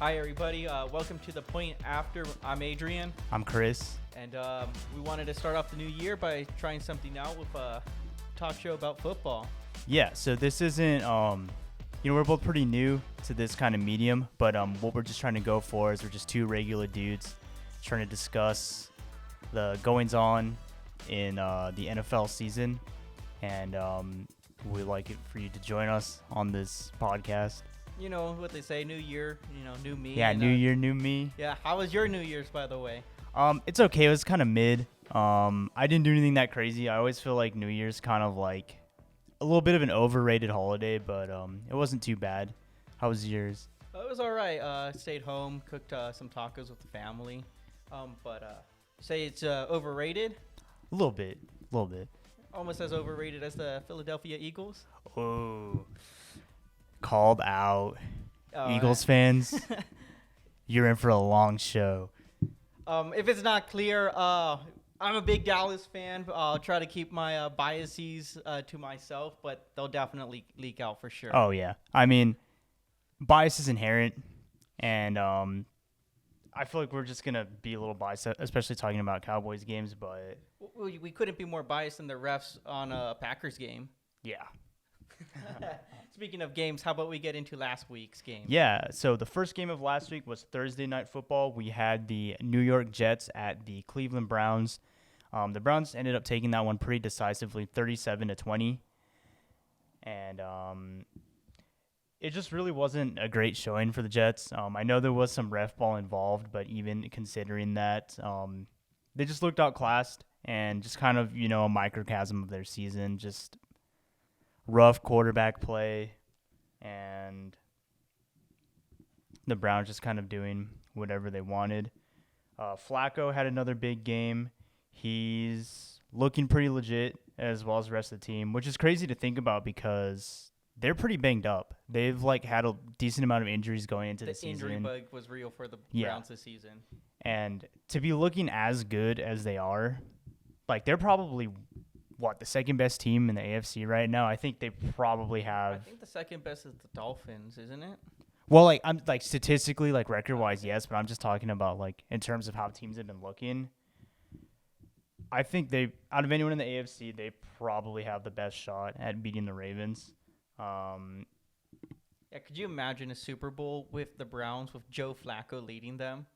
Hi, everybody. Welcome to The Point After. I'm Adrian. I'm Chris. And we wanted to start off the new year by trying something out with a talk show about football. Yeah, so this isn't, we're both pretty new to this kind of medium, but what we're just trying to go for is we're just two regular dudes trying to discuss the goings-on in the NFL season, and we'd like it for you to join us on this podcast. You know what they say, new year, new me. Yeah, and, new year, new me. Yeah, how was your New Year's, by the way? It's okay. It was kind of mid. I didn't do anything that crazy. I always feel like New Year's kind of like a little bit of an overrated holiday, but it wasn't too bad. How was yours? It was all right. Stayed home, cooked some tacos with the family. But say it's overrated? A little bit. Almost as overrated as the Philadelphia Eagles? Oh, called out. Oh, Eagles fans, you're in for a long show. If it's not clear, I'm a big Dallas fan. I'll try to keep my biases to myself, but they'll definitely leak out for sure. Oh, yeah. I mean, bias is inherent, and I feel like we're just going to be a little biased, especially talking about Cowboys games, but... We couldn't be more biased than the refs on a Packers game. Yeah. Speaking of games, how about we get into last week's game? Yeah, so the first game of last week was Thursday Night Football. We had the New York Jets at the Cleveland Browns. The Browns ended up taking that one pretty decisively, 37-20. And it just really wasn't a great showing for the Jets. I know there was some ref ball involved, but even considering that, they just looked outclassed and just kind of, a microcosm of their season, just rough quarterback play, and the Browns just kind of doing whatever they wanted. Flacco had another big game. He's looking pretty legit, as well as the rest of the team, which is crazy to think about because they're pretty banged up. They've had a decent amount of injuries going into the season. The injury bug was real for the Browns this season. And to be looking as good as they are, they're probably the second best team in the AFC right now. I think they probably have. I think the second best is the Dolphins, isn't it? Well, I'm statistically, record-wise, yes, but I'm just talking about in terms of how teams have been looking. I think out of anyone in the AFC, they probably have the best shot at beating the Ravens. Yeah, could you imagine a Super Bowl with the Browns with Joe Flacco leading them?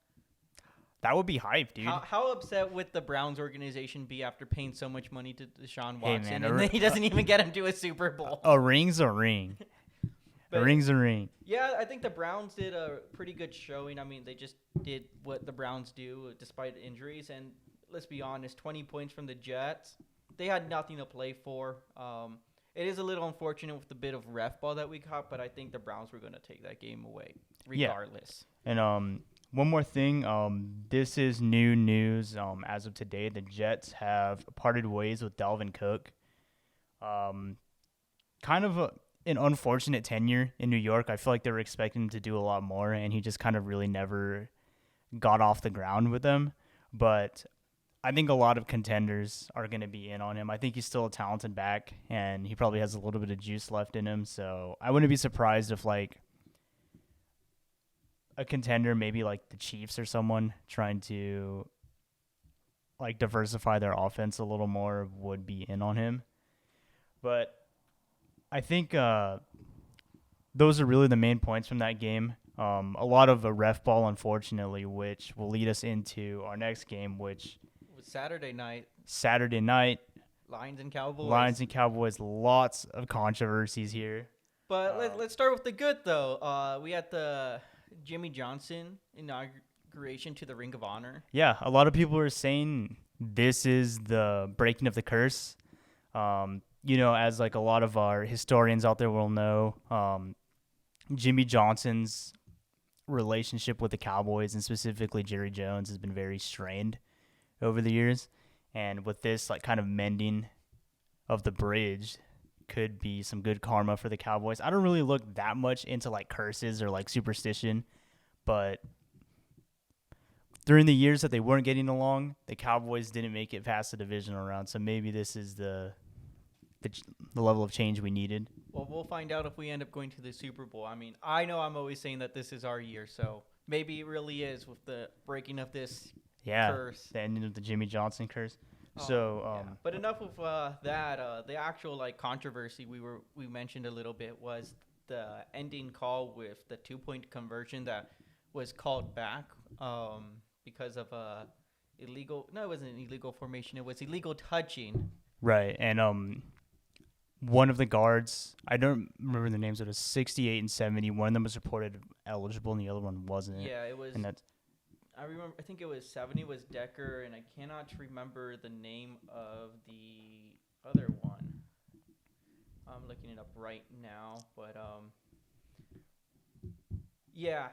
That would be hype, dude. How upset would the Browns organization be after paying so much money to Deshaun Watson, man, and then he doesn't even get him to a Super Bowl? A ring's a ring. A ring's a ring. Yeah, I think the Browns did a pretty good showing. I mean, they just did what the Browns do despite injuries. And let's be honest, 20 points from the Jets. They had nothing to play for. It is a little unfortunate with the bit of ref ball that we caught, but I think the Browns were going to take that game away regardless. Yeah. And one more thing, this is new news. As of today, the Jets have parted ways with Dalvin Cook. Kind of an unfortunate tenure in New York. I feel like they were expecting him to do a lot more, and he just kind of really never got off the ground with them. But I think a lot of contenders are going to be in on him. I think he's still a talented back, and he probably has a little bit of juice left in him. So I wouldn't be surprised if a contender, maybe the Chiefs or someone trying to diversify their offense a little more, would be in on him. But I think those are really the main points from that game. A lot of a ref ball, unfortunately, which will lead us into our next game, which was Saturday night. Lions and Cowboys. Lots of controversies here. But let's start with the good, though. We had the Jimmy Johnson inauguration to the Ring of Honor. Yeah, a lot of people are saying this is the breaking of the curse. As a lot of our historians out there will know, Jimmy Johnson's relationship with the Cowboys, and specifically Jerry Jones, has been very strained over the years. And with this kind of mending of the bridge could be some good karma for the Cowboys. I don't really look that much into curses or superstition, but during the years that they weren't getting along, the Cowboys didn't make it past the divisional round. So maybe this is the level of change we needed. Well, we'll find out if we end up going to the Super Bowl. I mean, I know I'm always saying that this is our year, so Maybe it really is with the breaking of this Yeah, curse. the ending of the Jimmy Johnson curse. Oh, So, yeah. But enough of that. The actual like controversy we mentioned a little bit was the ending call with the 2 point conversion that was called back because of illegal. No, it wasn't an illegal formation. It was illegal touching. right, and one of the guards, I don't remember the names, it was 68 and 70. One of them was reported eligible, and the other one wasn't. Yeah, it was. And that's I remember. I think it was 70 was Decker, and I cannot remember the name of the other one. I'm looking it up right now, but yeah,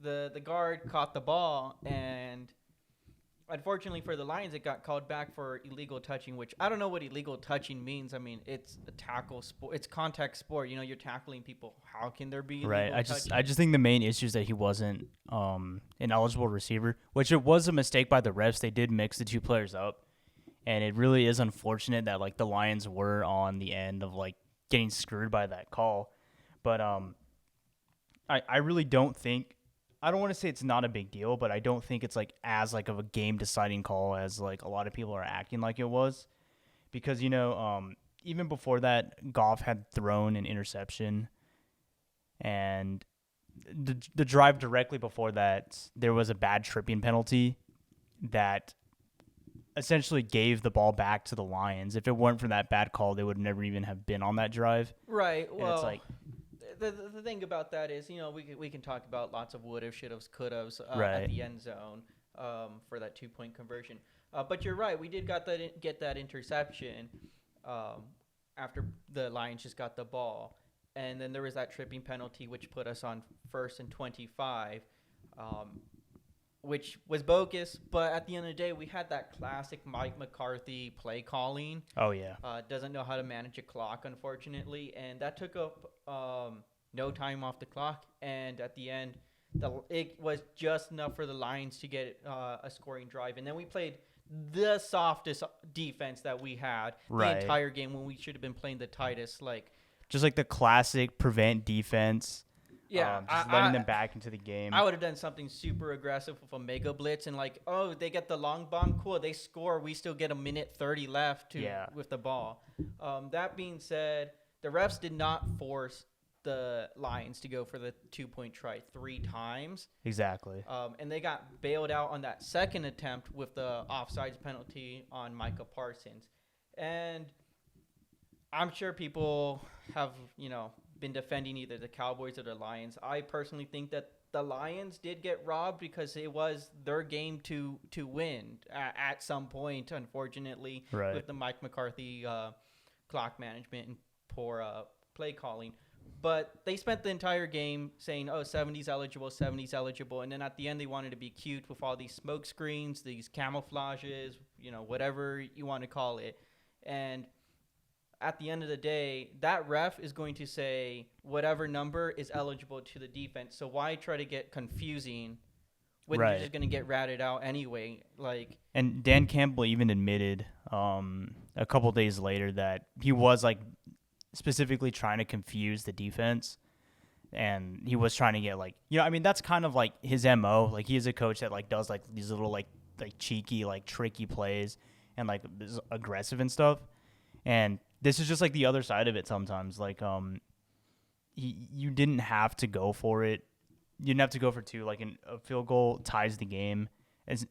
the guard caught the ball, and unfortunately for the Lions, it got called back for illegal touching, which I don't know what illegal touching means. I mean, it's a tackle sport, it's contact sport. You know, you're tackling people. How can there be illegal right. touching? I just think the main issue is that he wasn't an eligible receiver, which it was a mistake by the refs. They did mix the two players up, and it really is unfortunate that like the Lions were on the end of like getting screwed by that call. But I really don't think, I don't want to say it's not a big deal, but I don't think it's like as like of a game deciding call as like a lot of people are acting like it was, because even before that, Goff had thrown an interception, and the drive directly before that, there was a bad tripping penalty that essentially gave the ball back to the Lions. If it weren't for that bad call, they would never even have been on that drive. Right. And Well, it's like, the thing about that is, you know, we can talk about lots of would have, should have, could have Right. at the end zone for that 2 point conversion. But you're right. We did get that interception after the Lions just got the ball, and then there was that tripping penalty which put us on 1st and 25. Which was bogus, but at the end of the day, we had that classic Mike McCarthy play calling. oh yeah, Doesn't know how to manage a clock, unfortunately, and that took up no time off the clock. And at the end, it was just enough for the Lions to get a scoring drive. And then we played the softest defense that we had Right. the entire game when we should have been playing the tightest. Like, just like the classic prevent defense. yeah, Just letting them back into the game. I would have done something super aggressive with a mega blitz and like, oh, they get the long bomb, cool, they score, we still get a minute 30 left with the ball. That being said, the refs did not force the Lions to go for the 2 point try 3 times. Exactly. And they got bailed out on that second attempt with the offsides penalty on Micah Parsons. And I'm sure people have, been defending either the Cowboys or the Lions. I personally think that the Lions did get robbed because it was their game to win at some point, unfortunately, Right. with the Mike McCarthy clock management and poor play calling. But they spent the entire game saying, oh, 70's eligible, 70's eligible. And then at the end, they wanted to be cute with all these smoke screens, these camouflages, whatever you want to call it. And at the end of the day, that ref is going to say whatever number is eligible to the defense. So why try to get confusing when Right. you're just going to get ratted out anyway? Like, And Dan Campbell even admitted a couple days later that he was like specifically trying to confuse the defense, and he was trying to get like, that's kind of like his MO. Like, he is a coach that like does like these little like cheeky, like tricky plays and like is aggressive and stuff. And this is just like the other side of it sometimes. Like, you didn't have to go for it. You didn't have to go for 2. Like, a field goal ties the game,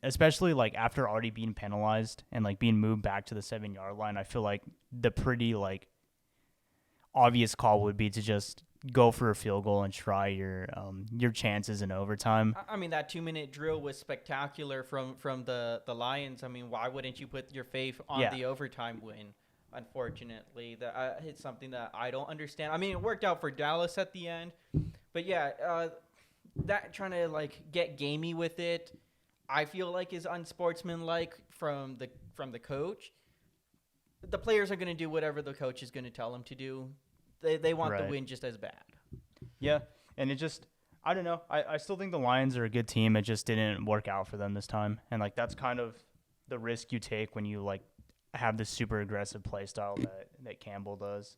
especially like after already being penalized and like being moved back to the 7-yard line. I feel like the pretty like obvious call would be to just go for a field goal and try your chances in overtime. I mean, that 2-minute drill was spectacular from the Lions. I mean, why wouldn't you put your faith on the overtime win? Unfortunately, it's something that I don't understand. I mean, it worked out for Dallas at the end, but yeah, that trying to like get gamey with it, I feel like is unsportsmanlike from the coach. The players are going to do whatever the coach is going to tell them to do. They want the win just as bad. Yeah, and it just, I don't know. I still think the Lions are a good team. It just didn't work out for them this time, and like that's kind of the risk you take when you like have this super aggressive play style that Campbell does.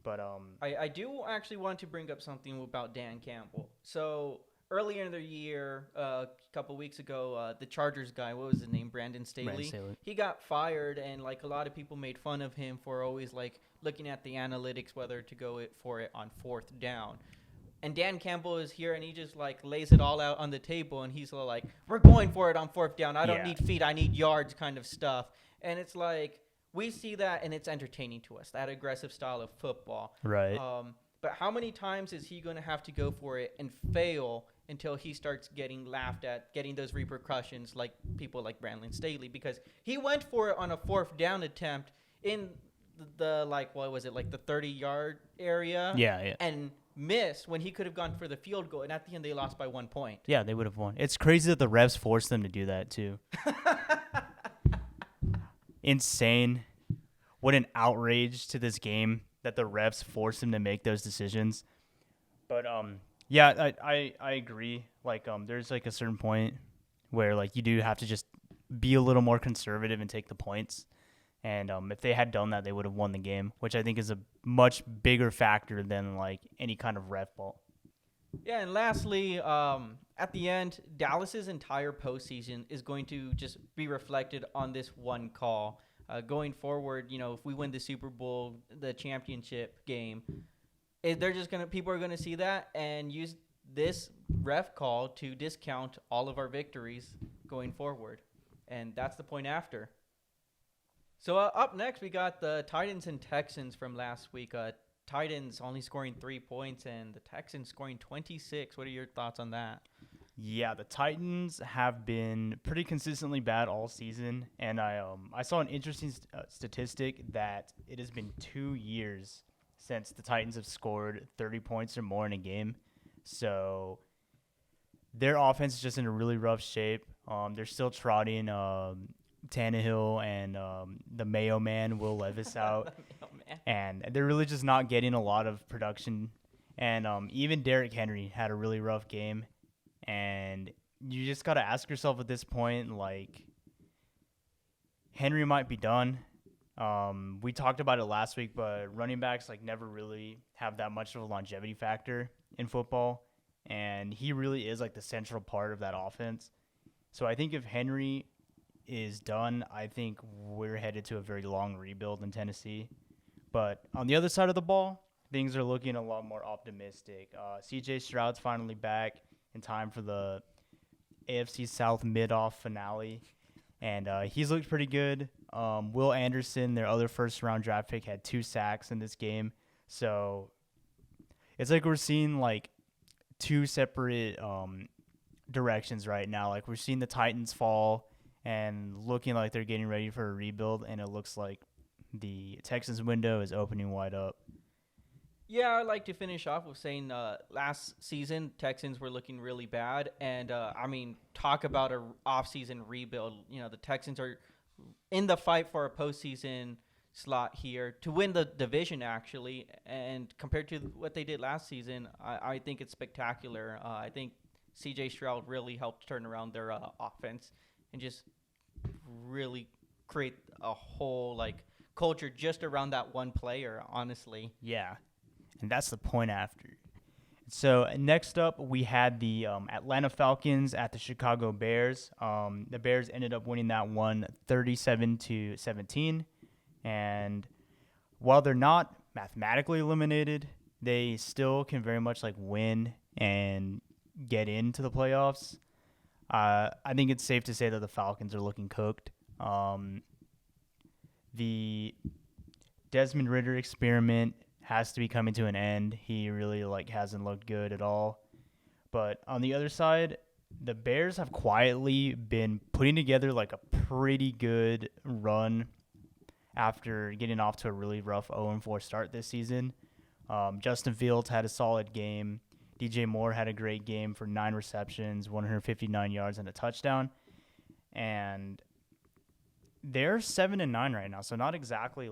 But I do actually want to bring up something about Dan Campbell. So earlier in the year, a couple weeks ago, the Chargers guy, what was his name? Brandon Staley. He got fired, and like a lot of people made fun of him for always like looking at the analytics whether to go for it on fourth down. And Dan Campbell is here, and he just like lays it all out on the table, and he's like, "We're going for it on fourth down. I don't need feet, I need yards," kind of stuff. And it's like we see that, and it's entertaining to us, that aggressive style of football. Right. But how many times is he going to have to go for it and fail until he starts getting laughed at, getting those repercussions like people like Brandon Staley? Because he went for it on a fourth down attempt in the like, what was it, like the 30-yard area? Yeah. And missed when he could have gone for the field goal. And at the end, they lost by 1 point. Yeah, they would have won. It's crazy that the refs forced them to do that, too. Insane. What an outrage to this game that the refs forced him to make those decisions. But yeah, I agree. Like there's like a certain point where like you do have to just be a little more conservative and take the points. And if they had done that, they would have won the game, which I think is a much bigger factor than like any kind of ref ball. Yeah, and lastly, at the end, Dallas's entire postseason is going to just be reflected on this one call. Going forward, you know, if we win the Super Bowl, the championship game, people are gonna see that and use this ref call to discount all of our victories going forward, and that's the point after. So up next, we got the Titans and Texans from last week. Titans only scoring 3 points and the Texans scoring 26. What are your thoughts on that? Yeah, the Titans have been pretty consistently bad all season, and I saw an interesting statistic that it has been 2 years since the Titans have scored 30 points or more in a game. So their offense is just in a really rough shape. They're still trotting Tannehill and the Mayo Man, Will Levis out, and they're really just not getting a lot of production. And even Derrick Henry had a really rough game. And you just got to ask yourself at this point, like, Henry might be done. We talked about it last week, but running backs, like, never really have that much of a longevity factor in football. And he really is, like, the central part of that offense. So I think if Henry is done, I think we're headed to a very long rebuild in Tennessee. But on the other side of the ball, things are looking a lot more optimistic. C.J. Stroud's finally back in time for the AFC South mid-off finale, and he's looked pretty good. Will Anderson, their other first-round draft pick, had 2 sacks in this game. So it's like we're seeing like 2 separate directions right now. Like we're seeing the Titans fall and looking like they're getting ready for a rebuild, and it looks like the Texans window is opening wide up. Yeah, I'd like to finish off with saying last season, Texans were looking really bad. And, I mean, talk about an off-season rebuild. You know, the Texans are in the fight for a postseason slot here to win the division, actually. And compared to what they did last season, I think it's spectacular. I think C.J. Stroud really helped turn around their offense and just really create a whole, like, culture just around that one player, honestly. Yeah. And that's the point after. So next up, we had the Atlanta Falcons at the Chicago Bears. The Bears ended up winning that one 37-17. And while they're not mathematically eliminated, they still can very much like win and get into the playoffs. I think it's safe to say that the Falcons are looking cooked. The Desmond Ridder experiment has to be coming to an end. He really hasn't looked good at all. But on the other side, the Bears have quietly been putting together like a pretty good run after getting off to a really rough 0-4 start this season. Justin Fields had a solid game. DJ Moore had a great game for 9 receptions, 159 yards, and a touchdown. And they're 7-9 right now, so not exactly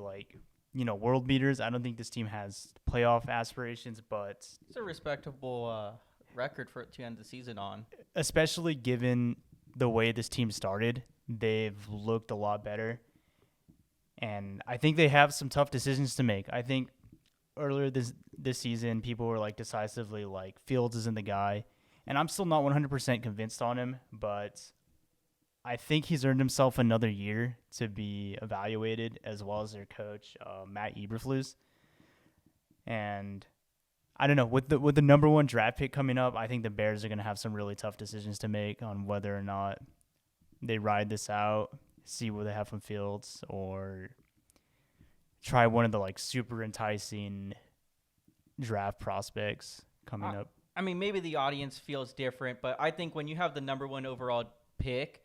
world beaters. I don't think this team has playoff aspirations, but it's a respectable record to end the season on. Especially given the way this team started, they've looked a lot better. And I think they have some tough decisions to make. I think earlier this season, people were decisively Fields isn't the guy. And I'm still not 100% convinced on him, but I think he's earned himself another year to be evaluated, as well as their coach, Matt Eberflus. And I don't know, with the number one draft pick coming up, I think the Bears are going to have some really tough decisions to make on whether or not they ride this out, see what they have from Fields, or try one of the like super enticing draft prospects coming up. I mean, maybe the audience feels different, but I think when you have the number one overall pick,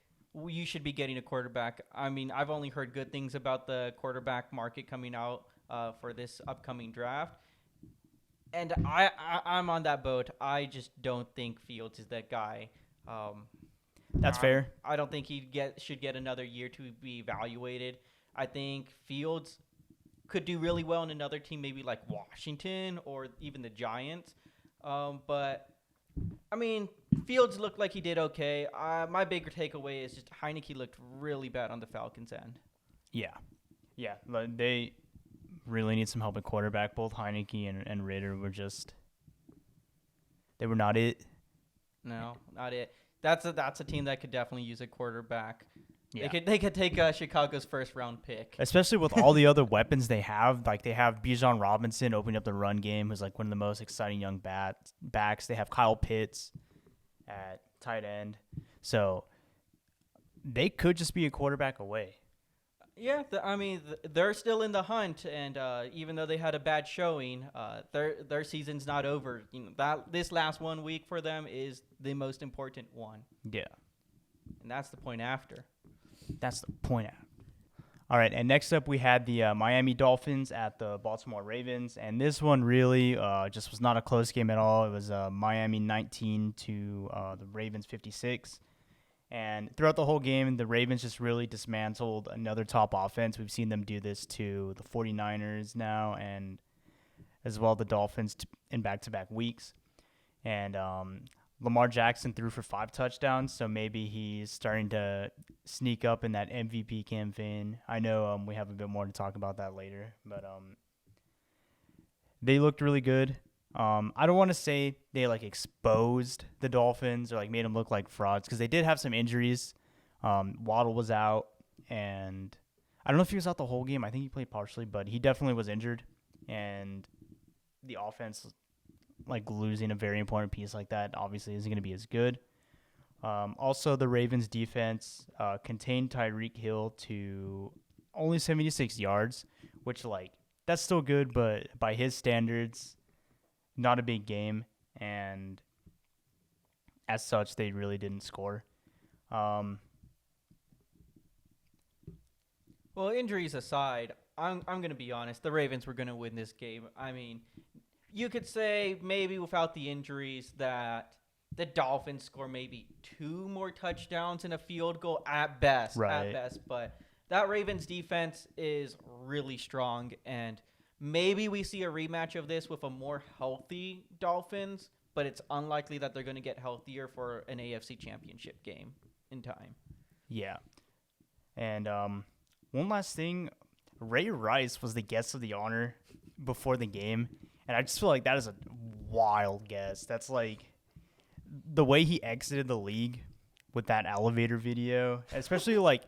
you should be getting a quarterback. I mean, I've only heard good things about the quarterback market coming out for this upcoming draft. And I'm on that boat. I just don't think Fields is that guy. That's fair. I don't think he should get another year to be evaluated. I think Fields could do really well in another team, maybe like Washington or even the Giants. But, I mean, Fields looked like he did okay. My bigger takeaway is just Heineke looked really bad on the Falcons' end. Yeah. They really need some help at quarterback. Both Heineke and Ritter were just – they were not it. No, not it. That's a team that could definitely use a quarterback. Yeah. They could take Chicago's first round pick, especially with all the other weapons they have. Like they have Bijan Robinson opening up the run game, who's like one of the most exciting young backs. They have Kyle Pitts at tight end, so they could just be a quarterback away. Yeah, they're still in the hunt, and even though they had a bad showing, their season's not over. This last 1 week for them is the most important one. Yeah, and that's the point after. All right, and next up we had the Miami Dolphins at the Baltimore Ravens, and this one really just was not a close game at all. It was Miami 19 to the Ravens 56. And throughout the whole game, the Ravens just really dismantled another top offense. We've seen them do this to the 49ers now and as well the Dolphins in back-to-back weeks. And Lamar Jackson threw for 5 touchdowns, so maybe he's starting to sneak up in that MVP campaign. I know we have a bit more to talk about that later, but they looked really good. I don't want to say they like exposed the Dolphins or like made them look like frauds because they did have some injuries. Waddle was out, and I don't know if he was out the whole game. I think he played partially, but he definitely was injured. And the offense, like losing a very important piece like that, obviously isn't going to be as good. Also, the Ravens defense contained Tyreek Hill to only 76 yards, which like that's still good, but by his standards, not a big game, and as such, they really didn't score. Well, injuries aside, I'm going to be honest. The Ravens were going to win this game. I mean, you could say maybe without the injuries that the Dolphins score maybe 2 more touchdowns and a field goal at best. Right. At best, but that Ravens defense is really strong, and maybe we see a rematch of this with a more healthy Dolphins, but it's unlikely that they're going to get healthier for an AFC Championship game in time. Yeah. And one last thing, Ray Rice was the guest of the honor before the game, and I just feel like that is a wild guess. That's like the way he exited the league with that elevator video, especially like,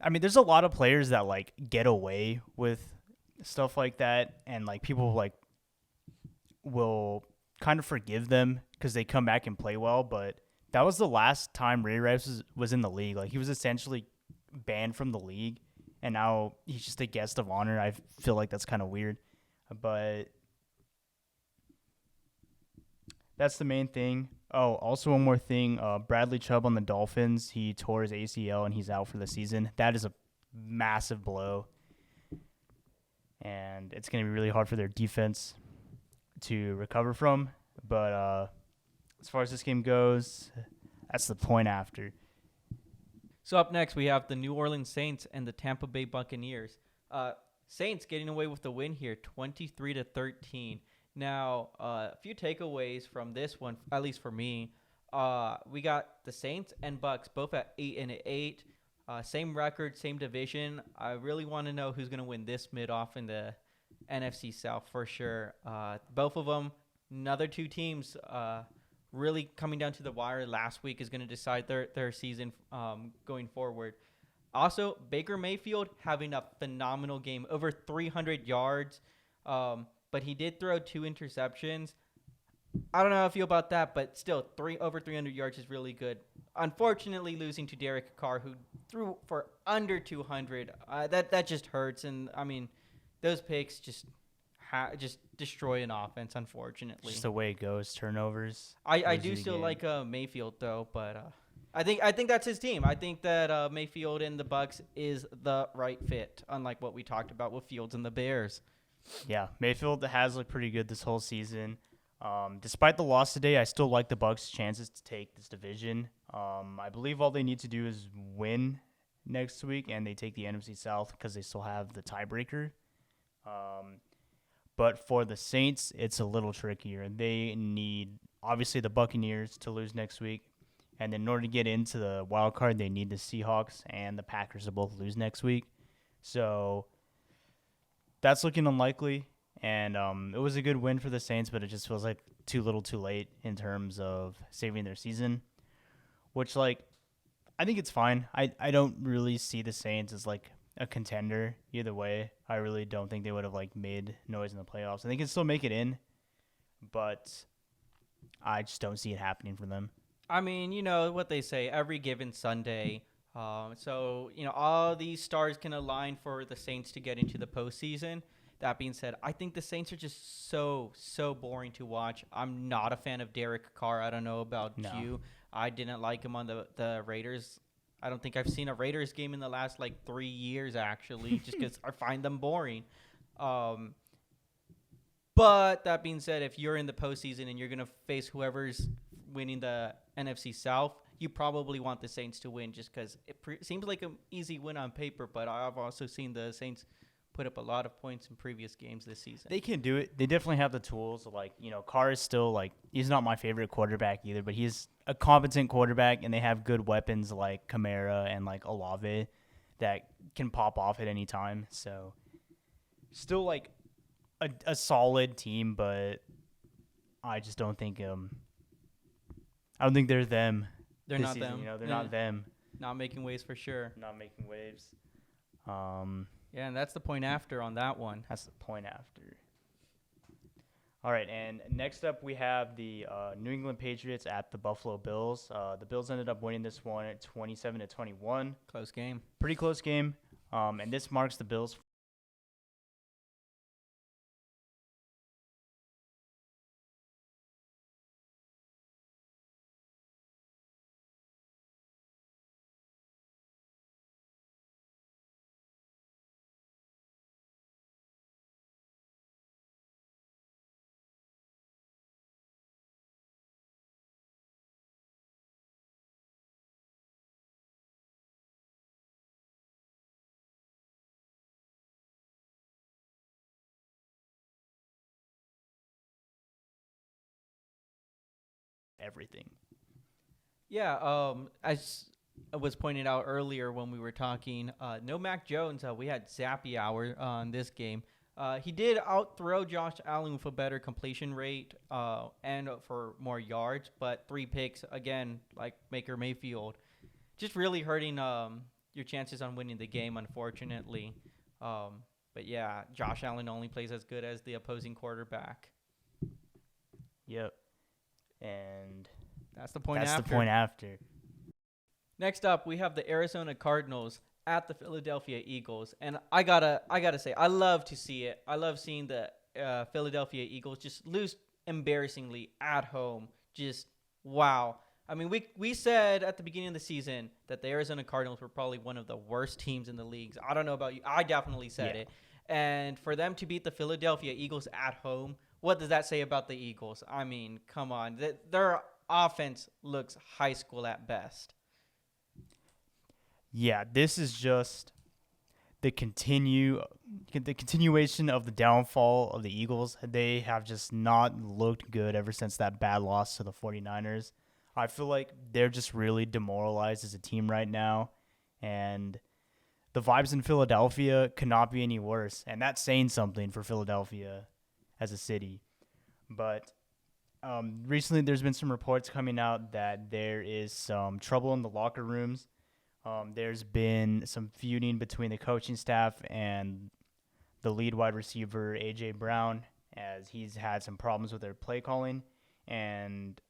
I mean, there's a lot of players that like get away with stuff like that, and like people like will kind of forgive them because they come back and play well, but that was the last time Ray Rice was in the league. Like he was essentially banned from the league, and now he's just a guest of honor. I feel like that's kind of weird, but that's the main thing. Oh, also one more thing, Bradley Chubb on the Dolphins, he tore his ACL and he's out for the season. That is a massive blow, and it's going to be really hard for their defense to recover from. But as far as this game goes, that's the point after. So up next, we have the New Orleans Saints and the Tampa Bay Buccaneers. Saints getting away with the win here, 23-13. Now, a few takeaways from this one, at least for me. We got the Saints and Bucs both at 8-8. Same record, same division. I really want to know who's going to win this mid-off in the NFC South for sure. Both of them, another 2 teams really coming down to the wire last week is going to decide their season going forward. Also, Baker Mayfield having a phenomenal game, over 300 yards, but he did throw 2 interceptions. I don't know how I feel about that, but still, over 300 yards is really good. Unfortunately, losing to Derek Carr, who threw for under 200, that just hurts. And I mean, those picks just destroy an offense. Unfortunately, Just the way it goes, turnovers. I lose do you the still game. like Mayfield though, but I think that's his team. I think that Mayfield and the Bucks is the right fit, unlike what we talked about with Fields and the Bears. Yeah, Mayfield has looked pretty good this whole season. Despite the loss today, I still like the Bucks' chances to take this division. I believe all they need to do is win next week, and they take the NFC South because they still have the tiebreaker. But for the Saints, it's a little trickier. They need, obviously, the Buccaneers to lose next week. And then in order to get into the wild card, they need the Seahawks and the Packers to both lose next week. So that's looking unlikely. And it was a good win for the Saints, but it just feels like too little too late in terms of saving their season. Which, like, I think it's fine. I don't really see the Saints as, like, a contender either way. I really don't think they would have, like, made noise in the playoffs. And they can still make it in, but I just don't see it happening for them. I mean, you know what they say, every given Sunday. So, you know, all these stars can align for the Saints to get into the postseason. That being said, I think the Saints are just so boring to watch. I'm not a fan of Derek Carr. I don't know about you. I didn't like him on the Raiders. I don't think I've seen a Raiders game in the last, 3 years, actually, just because I find them boring. But that being said, if you're in the postseason and you're going to face whoever's winning the NFC South, you probably want the Saints to win just because it seems like an easy win on paper, but I've also seen the Saints put up a lot of points in previous games this season. They can do it. They definitely have the tools. Carr is still, he's not my favorite quarterback either, but he's a competent quarterback, and they have good weapons like Kamara and, Olave that can pop off at any time. So, still, a solid team, but I just don't think I don't think they're them. They're not season, them. They're not them. Not making waves for sure. Not making waves. Yeah, and that's the point after on that one. That's the point after. All right, and next up we have the New England Patriots at the Buffalo Bills. The Bills ended up winning this one at 27-21. Close game. Pretty close game. And this marks the Bills' everything. Yeah, as was pointed out earlier when we were talking, no Mac Jones. We had Zappy hour on this game. He did outthrow Josh Allen with a better completion rate and for more yards, but 3 picks, again, like Baker Mayfield, just really hurting your chances on winning the game, unfortunately. But yeah, Josh Allen only plays as good as the opposing quarterback. Yep. And that's the point that's after. the point after. Next up, we have the Arizona Cardinals at the Philadelphia Eagles. And I gotta say, I love to see it. I love seeing the Philadelphia Eagles just lose embarrassingly at home. Just, wow. I mean, we said at the beginning of the season that the Arizona Cardinals were probably one of the worst teams in the leagues. I don't know about you. I definitely said it. And for them to beat the Philadelphia Eagles at home, what does that say about the Eagles? I mean, come on. Their offense looks high school at best. Yeah, this is just the continuation of the downfall of the Eagles. They have just not looked good ever since that bad loss to the 49ers. I feel like they're just really demoralized as a team right now, and the vibes in Philadelphia could not be any worse, and that's saying something for Philadelphia as a city. But Recently there's been some reports coming out that there is some trouble in the locker rooms. There's been some feuding between the coaching staff and the lead wide receiver, A.J. Brown, as he's had some problems with their play calling. And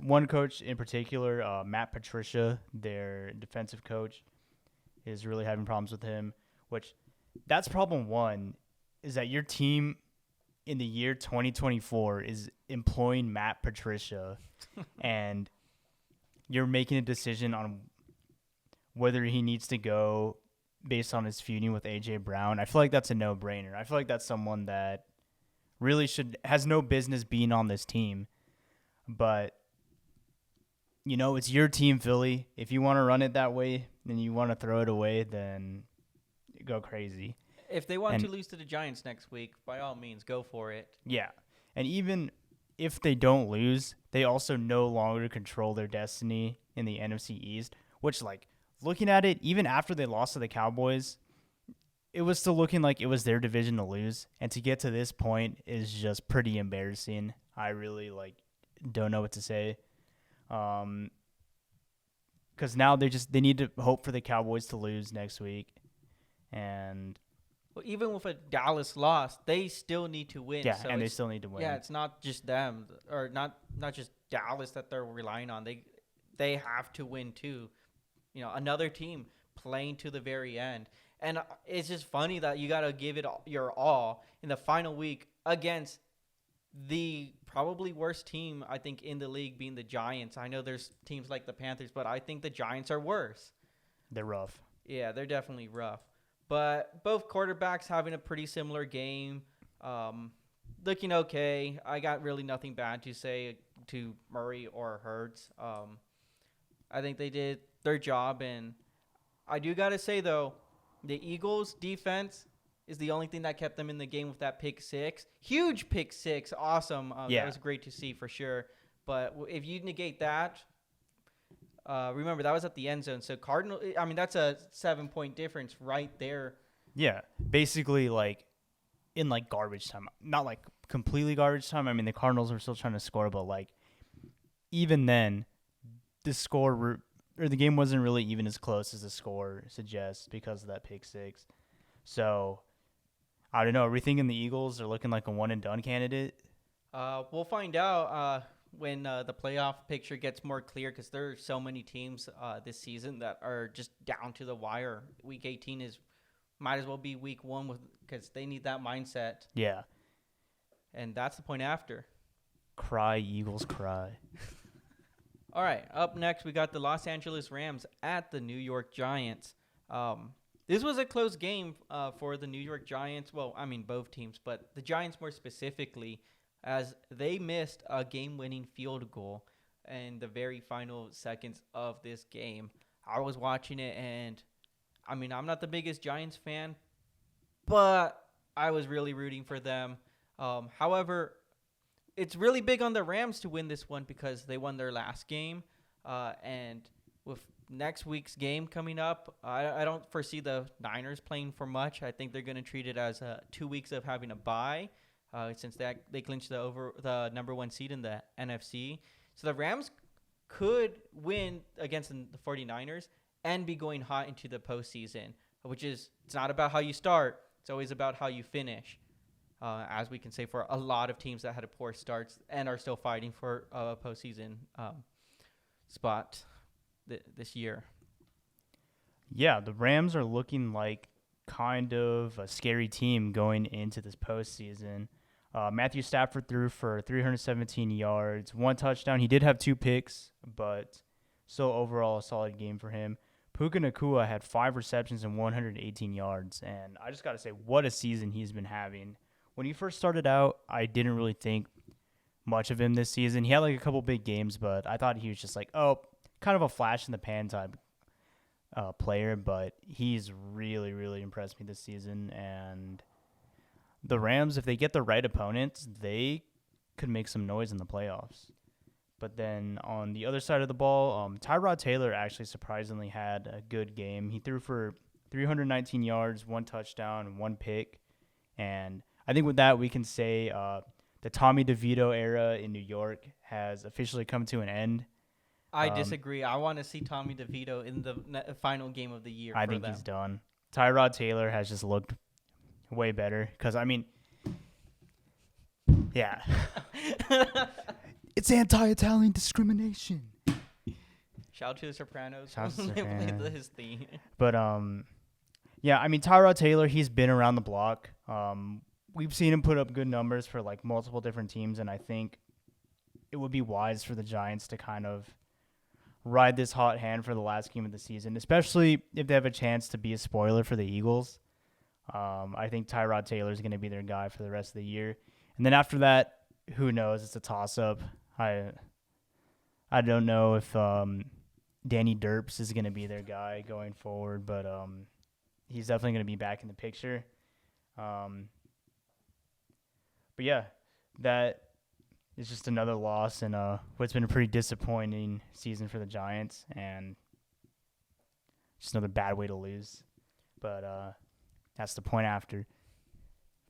one coach in particular, Matt Patricia, their defensive coach, is really having problems with him, which that's problem one, is that your team in the year 2024 is employing Matt Patricia and you're making a decision on whether he needs to go based on his feuding with A.J. Brown. I feel like that's a no-brainer. I feel like that's someone that really has no business being on this team. But, it's your team, Philly. If you want to run it that way and you want to throw it away, then go crazy. If they want to lose to the Giants next week, by all means, go for it. Yeah. And even if they don't lose, they also no longer control their destiny in the NFC East, which, looking at it, even after they lost to the Cowboys, it was still looking like it was their division to lose. And to get to this point is just pretty embarrassing. I really, don't know what to say. Because now they need to hope for the Cowboys to lose next week. And well, even with a Dallas loss, they still need to win. Yeah, so and they still need to win. Yeah, it's not just them, or not just Dallas that they're relying on. They have to win too. Another team playing to the very end. And it's just funny that you got to give it your all in the final week against the probably worst team, I think, in the league, being the Giants. I know there's teams like the Panthers, but I think the Giants are worse. They're rough. Yeah, they're definitely rough. But both quarterbacks having a pretty similar game, looking okay. I got really nothing bad to say to Murray or Hurts. I think they did their job, and I do got to say, though, the Eagles' defense is the only thing that kept them in the game with that pick six. Huge pick six. Awesome. Yeah. That was great to see for sure. But if you negate that, remember, that was at the end zone. So that's a 7-point difference right there. Yeah. Basically, in garbage time. Not completely garbage time. I mean, the Cardinals were still trying to score, but even then, the score or the game wasn't really even as close as the score suggests because of that pick six. So, I don't know. Are we thinking the Eagles are looking like a one-and-done candidate? We'll find out when the playoff picture gets more clear, because there are so many teams this season that are just down to the wire. Week 18 might as well be week 1 because they need that mindset. Yeah. And that's the point after. Cry, Eagles, cry. All right, up next, we got the Los Angeles Rams at the New York Giants. This was a close game for the New York Giants. Well, I mean, both teams, but the Giants more specifically, as they missed a game-winning field goal in the very final seconds of this game. I was watching it, and, I mean, I'm not the biggest Giants fan, but I was really rooting for them. However, it's really big on the Rams to win this one because they won their last game. And with next week's game coming up, I don't foresee the Niners playing for much. I think they're going to treat it as 2 weeks of having a bye since they clinched the number 1 seed in the NFC. So the Rams could win against the 49ers and be going hot into the postseason, it's not about how you start. It's always about how you finish. As we can say for a lot of teams that had a poor starts and are still fighting for a postseason spot this year. Yeah, the Rams are looking like kind of a scary team going into this postseason. Matthew Stafford threw for 317 yards, 1 touchdown. He did have 2 picks, but still overall a solid game for him. Puka Nacua had 5 receptions and 118 yards, and I just got to say, what a season he's been having. When he first started out, I didn't really think much of him this season. He had a couple big games, but I thought he was just kind of a flash in the pan type player, but he's really, really impressed me this season. And the Rams, if they get the right opponents, they could make some noise in the playoffs. But then on the other side of the ball, Tyrod Taylor actually surprisingly had a good game. He threw for 319 yards, 1 touchdown, and 1 pick. And I think with that, we can say the the Tommy DeVito era in New York has officially come to an end. I disagree. I want to see Tommy DeVito in the final game of the year. I think he's done. Tyrod Taylor has just looked way better because, I mean, yeah. It's anti-Italian discrimination. Shout out to the Sopranos. Shout out to the They played Sopranos. his theme. But, yeah, I mean, Tyrod Taylor, he's been around the block. We've seen him put up good numbers for, like, multiple different teams, and I think it would be wise for the Giants to kind of ride this hot hand for the last game of the season, especially if they have a chance to be a spoiler for the Eagles. I think Tyrod Taylor is going to be their guy for the rest of the year. And then after that, who knows? It's a toss-up. I don't know if Danny Derps is going to be their guy going forward, but he's definitely going to be back in the picture. But yeah, that is just another loss in what's been a pretty disappointing season for the Giants, and just another bad way to lose. But that's the point after.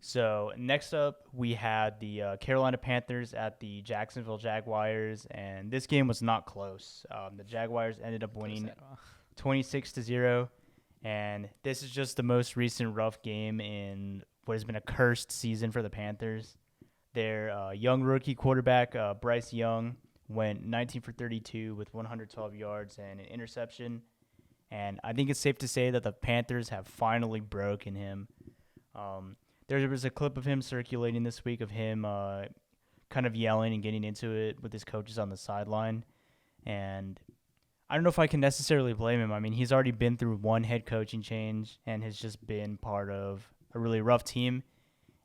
So next up, we had the Carolina Panthers at the Jacksonville Jaguars, and this game was not close. The Jaguars ended up winning 26-0, and this is just the most recent rough game in what has been a cursed season for the Panthers. Their young rookie quarterback, Bryce Young, went 19 for 32 with 112 yards and an interception, and I think it's safe to say that the Panthers have finally broken him. There was a clip of him circulating this week of him kind of yelling and getting into it with his coaches on the sideline. And I don't know if I can necessarily blame him. I mean, he's already been through one head coaching change and has just been part of a really rough team.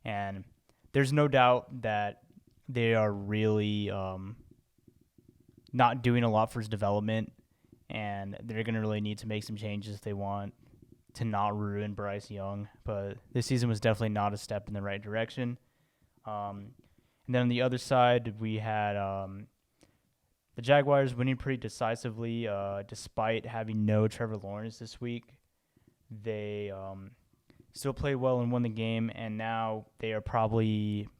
And there's no doubt that they are really not doing a lot for his development. And they're going to really need to make some changes if they want to not ruin Bryce Young, but this season was definitely not a step in the right direction. And then on the other side, we had the Jaguars winning pretty decisively despite having no Trevor Lawrence this week. They still played well and won the game, and now they are probably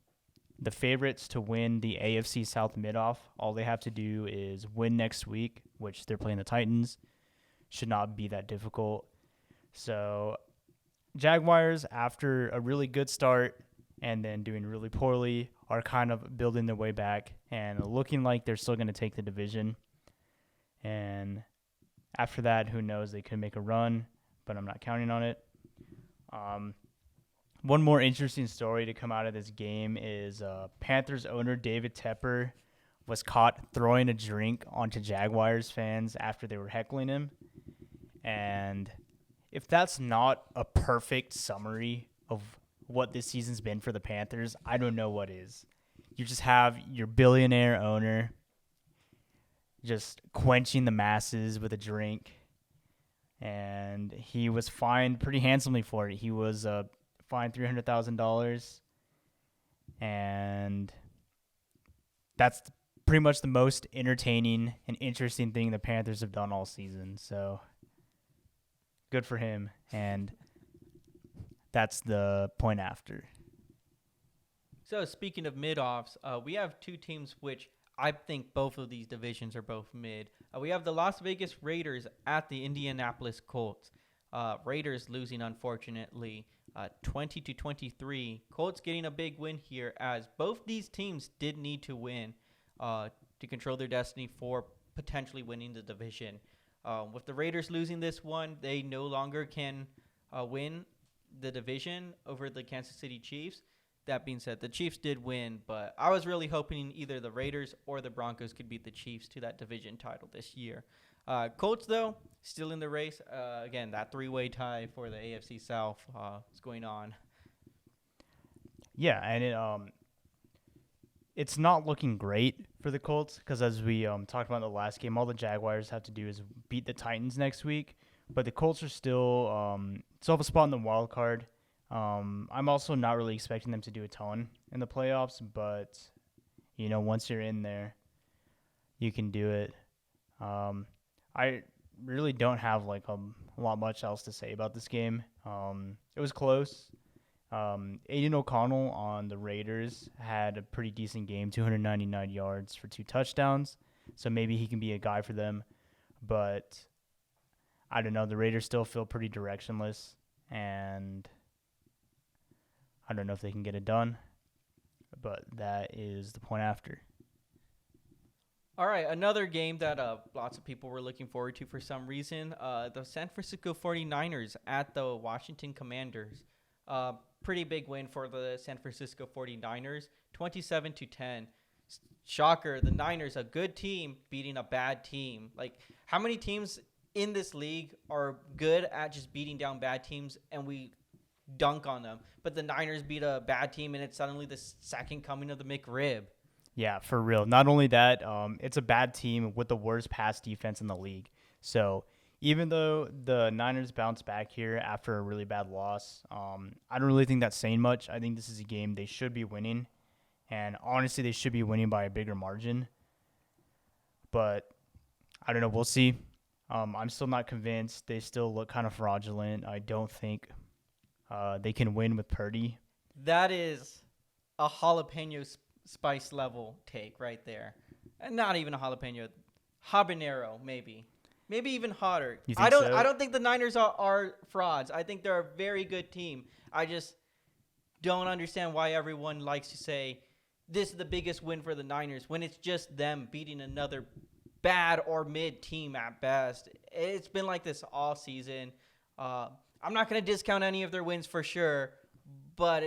the favorites to win the AFC South mid-off. All they have to do is win next week, which they're playing the Titans. Should not be that difficult. So Jaguars, after a really good start and then doing really poorly, are kind of building their way back and looking like they're still going to take the division. And after that, who knows? They could make a run, but I'm not counting on it. One more interesting story to come out of this game is Panthers owner David Tepper was caught throwing a drink onto Jaguars fans after they were heckling him. And if that's not a perfect summary of what this season's been for the Panthers, I don't know what is. You just have your billionaire owner just quenching the masses with a drink, and he was fined pretty handsomely for it. He was fined $300,000, and that's pretty much the most entertaining and interesting thing the Panthers have done all season. So good for him, and that's the point after. So speaking of mid-offs, we have two teams which I think both of these divisions are both mid. We have the Las Vegas Raiders at the Indianapolis Colts. Raiders losing, unfortunately, 20-23. Colts getting a big win here, as both these teams did need to win to control their destiny for potentially winning the division. With the Raiders losing this one, they no longer can win the division over the Kansas City Chiefs. That being said, the Chiefs did win, but I was really hoping either the Raiders or the Broncos could beat the Chiefs to that division title this year. Colts, though, still in the race. Again, that three-way tie for the AFC South is going on. Yeah, and it's not looking great for the Colts because, as we talked about in the last game, all the Jaguars have to do is beat the Titans next week. But the Colts are still have a spot in the wild card. I'm also not really expecting them to do a ton in the playoffs, but, once you're in there, you can do it. I really don't have, a lot much else to say about this game. It was close. Aiden O'Connell on the Raiders had a pretty decent game, 299 yards for 2 touchdowns. So maybe he can be a guy for them. But I don't know. The Raiders still feel pretty directionless. And I don't know if they can get it done. But that is the point after. All right, another game that lots of people were looking forward to for some reason. The San Francisco 49ers at the Washington Commanders. Pretty big win for the San Francisco 49ers, 27-10. Shocker, the Niners, a good team, beating a bad team. Like, how many teams in this league are good at just beating down bad teams and we dunk on them? But the Niners beat a bad team and it's suddenly the second coming of the McRib. Yeah, for real. Not only that, it's a bad team with the worst pass defense in the league. So even though the Niners bounced back here after a really bad loss, I don't really think that's saying much. I think this is a game they should be winning. And honestly, they should be winning by a bigger margin. But I don't know. We'll see. I'm still not convinced. They still look kind of fraudulent. I don't think they can win with Purdy. That is a jalapeno spice level take right there. And not even a jalapeno. Habanero, maybe. Maybe even hotter. You think so? I don't think the Niners are frauds. I think they're a very good team. I just don't understand why everyone likes to say this is the biggest win for the Niners when it's just them beating another bad or mid team at best. It's been like this all season. I'm not going to discount any of their wins for sure, but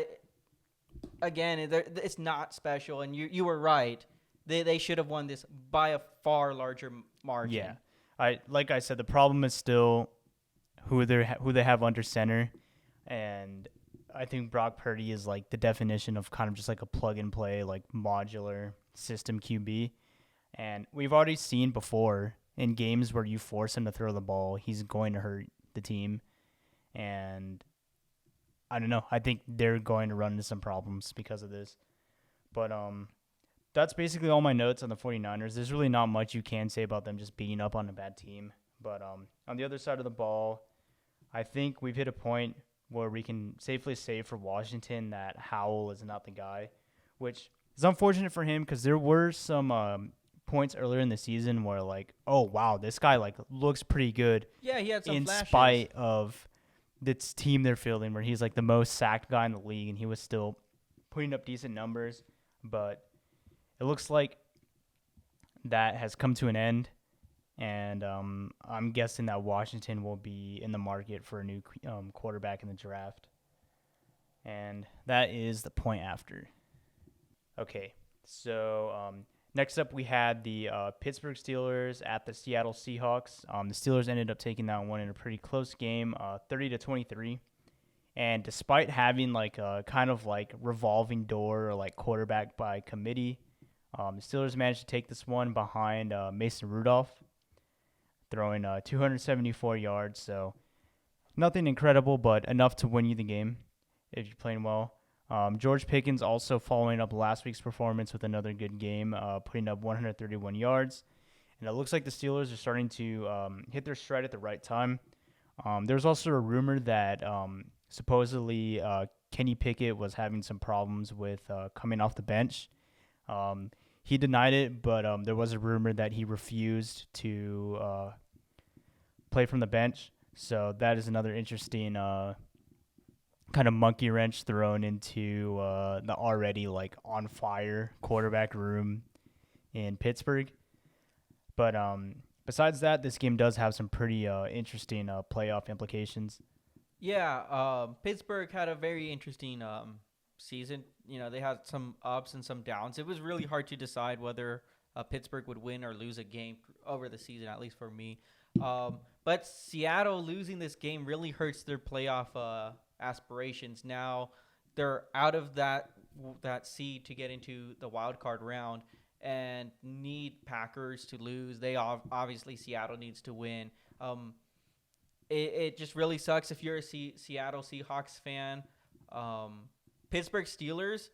again, it's not special. And you were right. They should have won this by a far larger margin. Yeah. Like I said, the problem is still who they have under center, and I think Brock Purdy is like the definition of kind of just like a plug and play, like modular system QB. And we've already seen before in games where you force him to throw the ball, he's going to hurt the team. And I don't know. I think they're going to run into some problems because of this. But that's basically all my notes on the 49ers. There's really not much you can say about them just beating up on a bad team. But on the other side of the ball, I think we've hit a point where we can safely say for Washington that Howell is not the guy, which is unfortunate for him because there were some points earlier in the season where like, oh, wow, this guy like looks pretty good. Yeah, he had some in flashes. spite of this team they're fielding where he's like the most sacked guy in the league and he was still putting up decent numbers. But it looks like that has come to an end. And I'm guessing that Washington will be in the market for a new quarterback in the draft. And that is the point after. Okay, so next up we had the Pittsburgh Steelers at the Seattle Seahawks. The Steelers ended up taking that one in a pretty close game, 30-23. And despite having like a kind of like revolving door or like quarterback by committee, the Steelers managed to take this one behind Mason Rudolph, throwing 274 yards. So nothing incredible, but enough to win you the game if you're playing well. George Pickens also following up last week's performance with another good game, putting up 131 yards. And it looks like the Steelers are starting to hit their stride at the right time. There's also a rumor that supposedly Kenny Pickett was having some problems with coming off the bench. He denied it, but there was a rumor that he refused to play from the bench. So that is another interesting kind of monkey wrench thrown into the already like on fire quarterback room in Pittsburgh. But besides that, this game does have some pretty interesting playoff implications. Yeah, Pittsburgh had a very interesting season. You know, they had some ups and some downs. It was really hard to decide whether Pittsburgh would win or lose a game over the season, at least for me. But Seattle losing this game really hurts their playoff aspirations. Now they're out of that seed to get into the wild card round and need Packers to lose. Obviously Seattle needs to win. It just really sucks if you're a Seattle Seahawks fan. Pittsburgh Steelers,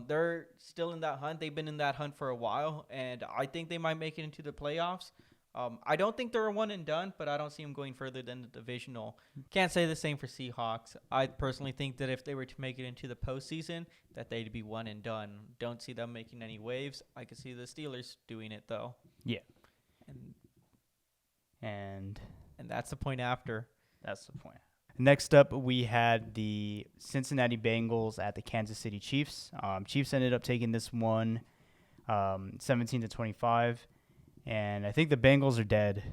they're still in that hunt. They've been in that hunt for a while, and I think they might make it into the playoffs. I don't think they're a one and done, but I don't see them going further than the divisional. Can't say the same for Seahawks. I personally think that if they were to make it into the postseason, that they'd be one and done. Don't see them making any waves. I could see the Steelers doing it though. Yeah. And And that's the point after. that's the point. Next up, we had the Cincinnati Bengals at the Kansas City Chiefs. Chiefs ended up taking this one 17-25. And I think the Bengals are dead.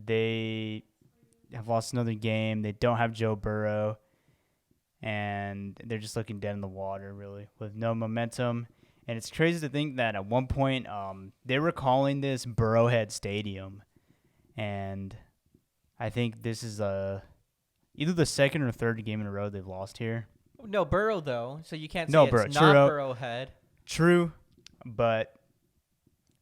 They have lost another game. They don't have Joe Burrow. And they're just looking dead in the water, really, with no momentum. And it's crazy to think that at one point they were calling this Burrowhead Stadium. And I think this is either the second or third game in a row they've lost here. No Burrow though, so you can't say No it's Burrow. not True. Burrowhead. True, but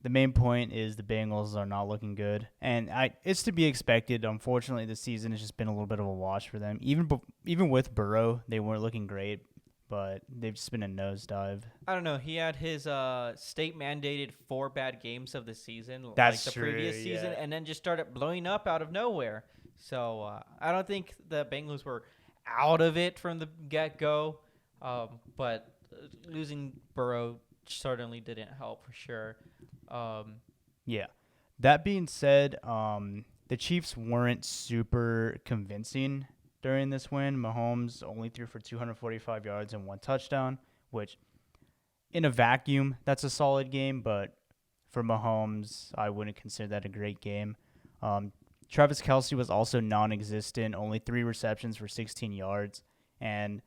the main point is the Bengals are not looking good, and it's to be expected. Unfortunately, this season has just been a little bit of a wash for them. Even with Burrow, they weren't looking great, but they've just been a nosedive. I don't know. He had his state-mandated 4 bad games of the season, That's like the true, previous season, yeah. and then just started blowing up out of nowhere. So I don't think the Bengals were out of it from the get-go, but losing Burrow certainly didn't help for sure. Yeah. That being said, the Chiefs weren't super convincing during this win. Mahomes only threw for 245 yards and 1 touchdown, which in a vacuum, that's a solid game, but for Mahomes, I wouldn't consider that a great game. Travis Kelce was also non-existent, only 3 receptions for 16 yards, and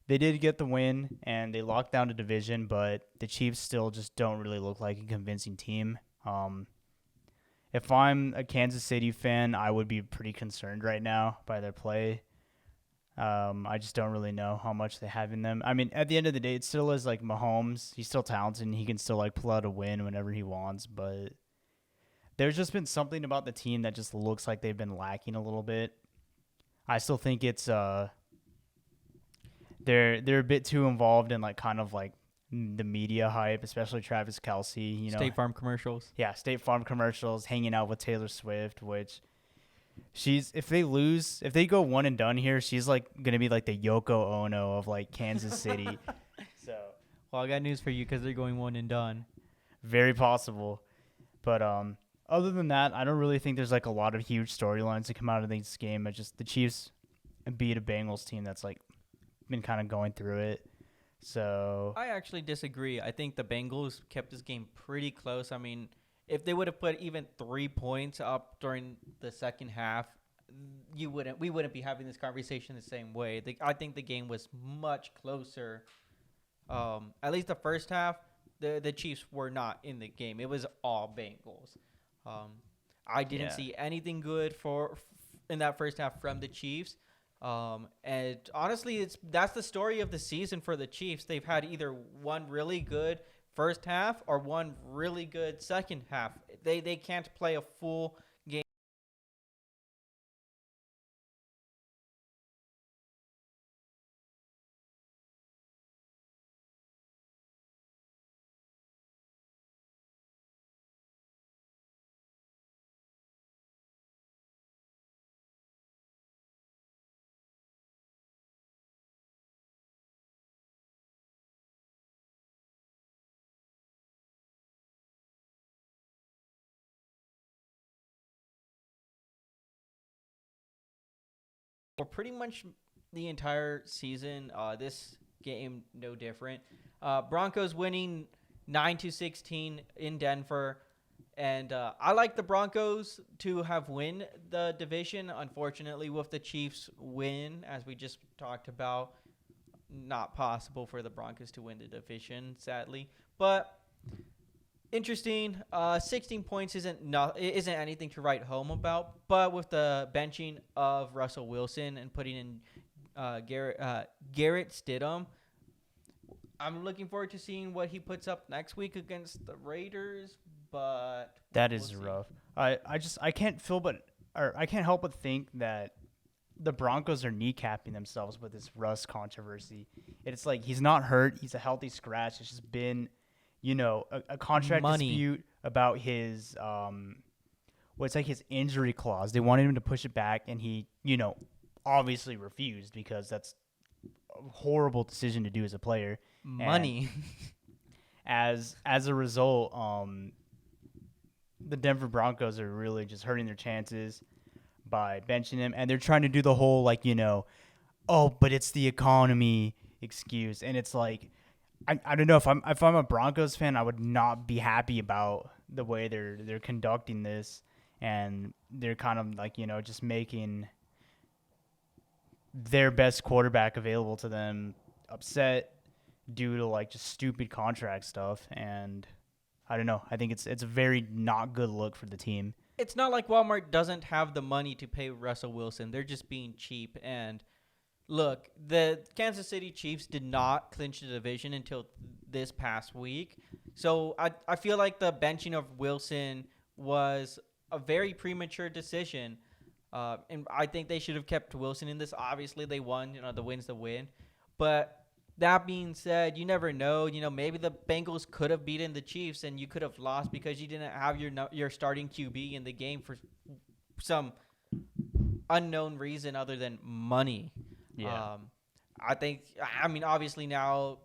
they did get the win, and they locked down the division, but the Chiefs still just don't really look like a convincing team. If I'm a Kansas City fan, I would be pretty concerned right now by their play. I just don't really know how much they have in them. I mean, at the end of the day, it still is like Mahomes. He's still talented, and he can still like pull out a win whenever he wants, but there's just been something about the team that just looks like they've been lacking a little bit. I still think it's they're a bit too involved in like kind of like the media hype, especially Travis Kelce. You know, State Farm commercials. Yeah, State Farm commercials, hanging out with Taylor Swift, which if they go one and done here, she's like gonna be like the Yoko Ono of like Kansas City. So, well, I got news for you because they're going one and done. Very possible, but other than that, I don't really think there's like a lot of huge storylines to come out of this game. It's just the Chiefs beat a Bengals team that's like been kind of going through it. So I actually disagree. I think the Bengals kept this game pretty close. I mean, if they would have put even 3 points up during the second half, we wouldn't be having this conversation the same way. I think the game was much closer. At least the first half, the Chiefs were not in the game. It was all Bengals. I didn't see anything good in that first half from the Chiefs. And honestly, that's the story of the season for the Chiefs. They've had either one really good first half or one really good second half. They can't play a full game. For pretty much the entire season, this game no different. Broncos winning 9-16 in Denver, and I like the Broncos to have win the division. Unfortunately, with the Chiefs win, as we just talked about, not possible for the Broncos to win the division, sadly. But interesting. 16 points isn't anything to write home about, but with the benching of Russell Wilson and putting in Garrett Stidham, I'm looking forward to seeing what he puts up next week against the Raiders. But that is rough. I can't help but think that the Broncos are kneecapping themselves with this Russ controversy. It's like he's not hurt. He's a healthy scratch. It's just been a contract Money. dispute about his what's like his injury clause. They wanted him to push it back, and he, obviously refused because that's a horrible decision to do as a player. And Money. as a result, the Denver Broncos are really just hurting their chances by benching him, and they're trying to do the whole oh, but it's the economy excuse, and it's like I don't know if I'm a Broncos fan, I would not be happy about the way they're conducting this, and they're kind of just making their best quarterback available to them upset due to just stupid contract stuff, and I don't know. I think it's a very not good look for the team. It's not like Walmart doesn't have the money to pay Russell Wilson. They're just being cheap. And look, the Kansas City Chiefs did not clinch the division until this past week. So I feel like the benching of Wilson was a very premature decision. And I think they should have kept Wilson in this. Obviously, they won. The win's the win. But that being said, you never know. Maybe the Bengals could have beaten the Chiefs, and you could have lost because you didn't have your starting QB in the game for some unknown reason other than money. Yeah. Obviously now,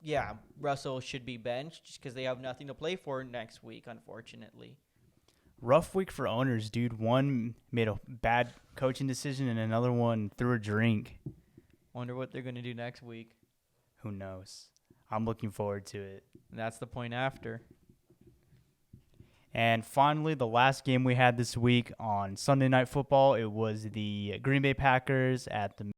yeah, Russell should be benched just because they have nothing to play for next week, unfortunately. Rough week for owners, dude. One made a bad coaching decision, and another one threw a drink. Wonder what they're going to do next week. Who knows? I'm looking forward to it. And that's the point after. And finally, the last game we had this week on Sunday Night Football, it was the Green Bay Packers at the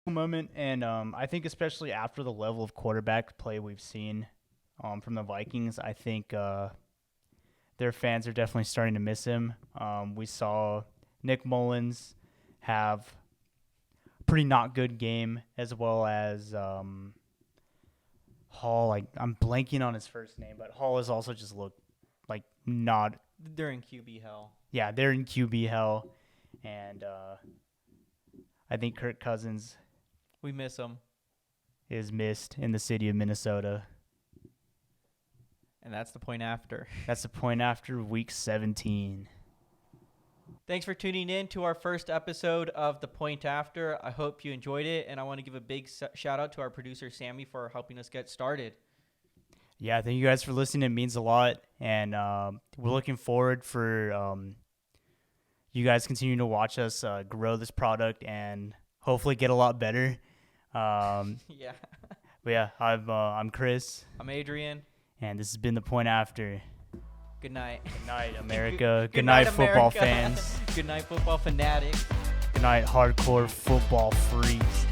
moment, and I think especially after the level of quarterback play we've seen from the Vikings, I think their fans are definitely starting to miss him. We saw Nick Mullins have a pretty not good game, as well as Hall. I'm blanking on his first name, but Hall has also just looked like not. They're in QB hell. Yeah, they're in QB hell, and I think Kirk Cousins We miss him. is missed in the city of Minnesota. And that's the point after. That's the point after week 17. Thanks for tuning in to our first episode of The Point After. I hope you enjoyed it, and I want to give a big shout out to our producer, Sammy, for helping us get started. Yeah, thank you guys for listening. It means a lot, and we're looking forward for you guys continue to watch us grow this product and hopefully get a lot better. Yeah. But yeah, I'm Chris. I'm Adrian. And this has been The Point After. Good night. Good night, America. Good night, football fans. Good night, football fanatics. Good night, hardcore football freaks.